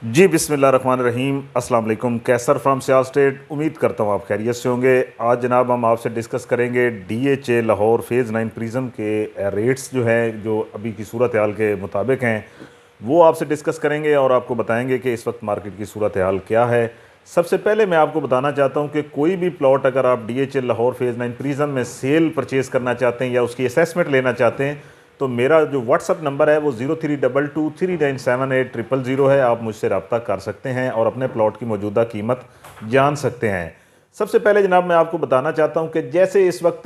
जी बिस्मिल्लाहिर्रहमानिर्रहीम अस्सलाम वालेकुम। कैसर फ्राम सियाल स्टेट। उम्मीद करता हूँ आप खैरियत से होंगे। आज जनाब हम आपसे डिस्कस करेंगे DHA लाहौर फ़ेज़ 9 प्रिज़म के रेट्स जो हैं, जो अभी की सूरत हाल के मुताबिक हैं, वो आपसे डिस्कस करेंगे और आपको बताएंगे कि इस वक्त मार्केट की सूरत हाल क्या है। सबसे पहले मैं आपको बताना चाहता हूँ कि कोई भी प्लॉट अगर आप DHA लाहौर फ़ेज़ 9 प्रिज़म में सेल परचेज़ करना चाहते हैं या उसकी असेसमेंट लेना चाहते हैं, तो मेरा जो व्हाट्सअप नंबर है वो 0322397800 है। आप मुझसे रब्ता कर सकते हैं और अपने प्लॉट की मौजूदा कीमत जान सकते हैं। सबसे पहले जनाब मैं आपको बताना चाहता हूं कि जैसे इस वक्त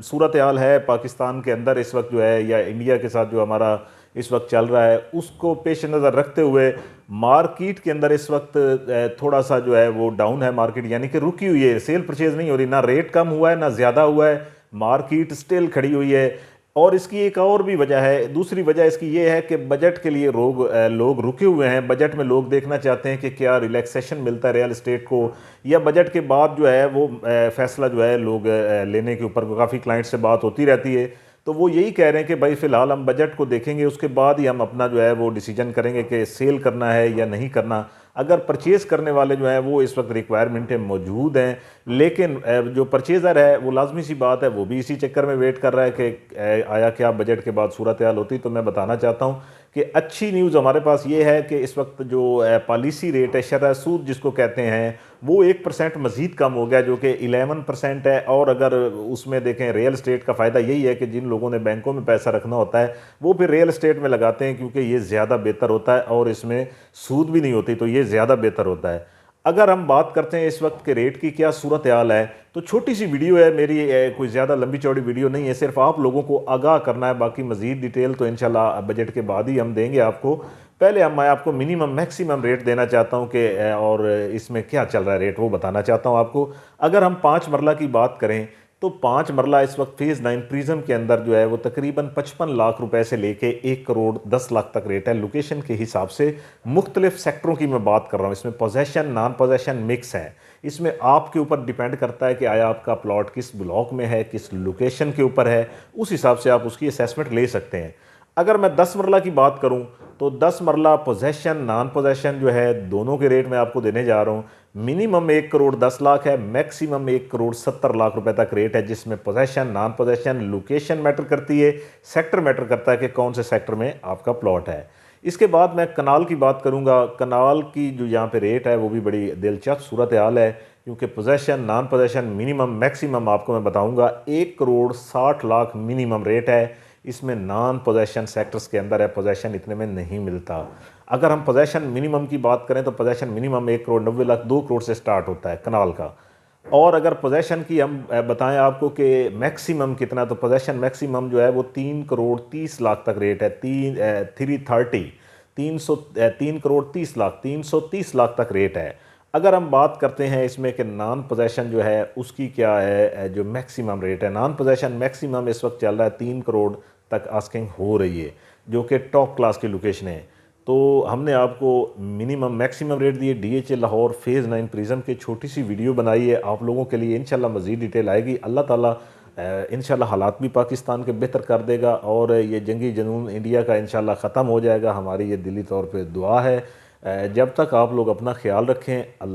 सूरत हाल है पाकिस्तान के अंदर इस वक्त जो है, या इंडिया के साथ जो हमारा इस वक्त चल रहा है, उसको पेश नज़र रखते हुए मार्केट के अंदर इस वक्त थोड़ा सा जो है वो डाउन है मार्केट, यानी कि रुकी हुई है, सेल परचेज नहीं हो रही, ना रेट कम हुआ है ना ज़्यादा हुआ है, मार्केट स्टिल खड़ी हुई है। और इसकी एक और भी वजह है, दूसरी वजह इसकी ये है कि बजट के लिए लोग रुके हुए हैं। बजट में लोग देखना चाहते हैं कि क्या रिलैक्सेशन मिलता है रियल एस्टेट को, या बजट के बाद जो है वो फैसला जो है लोग लेने के ऊपर, काफ़ी क्लाइंट से बात होती रहती है, तो वो यही कह रहे हैं कि भाई फ़िलहाल हम बजट को देखेंगे, उसके बाद ही हम अपना जो है वो डिसीजन करेंगे कि सेल करना है या नहीं करना। अगर परचेज़ करने वाले जो हैं वो इस वक्त रिक्वायरमेंट में मौजूद हैं, लेकिन जो परचेज़र है वो लाजमी सी बात है वो भी इसी चक्कर में वेट कर रहा है कि आया क्या बजट के बाद सूरत हाल होती। तो मैं बताना चाहता हूँ कि अच्छी न्यूज़ हमारे पास ये है कि इस वक्त जो पॉलिसी रेट है, शरह सूद जिसको कहते हैं, वो 1% मज़ीद कम हो गया, जो कि 11% है। और अगर उसमें देखें, रियल एस्टेट का फ़ायदा यही है कि जिन लोगों ने बैंकों में पैसा रखना होता है वो फिर रियल एस्टेट में लगाते हैं, क्योंकि ये ज़्यादा बेहतर होता है और इसमें सूद भी नहीं होती, तो ये ज़्यादा बेहतर होता है। अगर हम बात करते हैं इस वक्त के रेट की क्या सूरत हाल है, तो छोटी सी वीडियो है मेरी, कोई ज़्यादा लंबी चौड़ी वीडियो नहीं है, सिर्फ आप लोगों को आगाह करना है। बाकी मज़ीद डिटेल तो इंशाल्लाह बजट के बाद ही हम देंगे आपको। पहले मैं आपको मिनिमम मैक्सिमम रेट देना चाहता हूं कि और इसमें क्या चल रहा है रेट वो बताना चाहता हूं आपको। अगर हम 5 मरला की बात करें, तो 5 मरला इस वक्त फ़ेज़ 9 प्रिज्म के अंदर जो है वो तकरीबन 55 लाख रुपए से लेके 1 करोड़ 10 लाख तक रेट है, लोकेशन के हिसाब से। मुख्तलिफ सेक्टरों की मैं बात कर रहा हूँ, इसमें पोजेशन नॉन पोजेशन मिक्स है। इसमें आपके ऊपर डिपेंड करता है कि आया आपका प्लॉट किस ब्लॉक में है, किस लोकेशन के ऊपर है, उस हिसाब से आप उसकी असेसमेंट ले सकते हैं। अगर मैं 10 मरला की बात करूं, तो 10 मरला पोजेशन नॉन पोजेशन जो है, दोनों के रेट मैं आपको देने जा रहा हूं। मिनिमम 1 करोड़ 10 लाख है, मैक्सिमम 1 करोड़ 70 लाख रुपए तक रेट है, जिसमें possession non possession location matter करती है, सेक्टर मैटर करता है कि कौन से सेक्टर में आपका प्लॉट है। इसके बाद मैं कनाल की बात करूंगा। कनाल की जो यहाँ पे रेट है वो भी बड़ी दिलचस्प सूरत हाल है, क्योंकि possession non possession minimum maximum आपको मैं बताऊंगा। 1 करोड़ 60 लाख मिनिमम रेट है, इसमें नॉन पोजेशन सेक्टर्स के अंदर है, पोजेशन इतने में नहीं मिलता। अगर हम पोजेशन मिनिमम की बात करें, तो पोजेशन मिनिमम 1 करोड़ 90 लाख 2 करोड़ से स्टार्ट होता है कनाल का। और अगर पोजेशन की हम बताएं आपको कि मैक्सिमम कितना, तो पोजेशन मैक्सिमम जो है वो 3 करोड़ 30 लाख तक रेट है। 330 3 करोड़ 30 लाख 330 लाख तक रेट है। अगर हम बात करते हैं इसमें कि नॉन पोजेशन जो है उसकी क्या है, जो मैक्सिमम रेट है, नॉन पोजेशन मैक्सिमम इस वक्त चल रहा है 3 करोड़ तक आस्किंग हो रही है, जो कि टॉप क्लास की लोकेशन है। तो हमने आपको मिनिमम मैक्सिमम रेट दिए। DHA लाहौर फ़ेज़ 9 प्रिज्म की छोटी सी वीडियो बनाई है आप लोगों के लिए। इंशाल्लाह मज़ीद डिटेल आएगी। अल्लाह ताला इंशाल्लाह हालात भी पाकिस्तान के बेहतर कर देगा और ये जंगी जुनून इंडिया का इंशाल्लाह ख़त्म हो जाएगा। हमारी ये दिली तौर पे दुआ है। जब तक आप लोग अपना ख्याल रखें। अल्लाह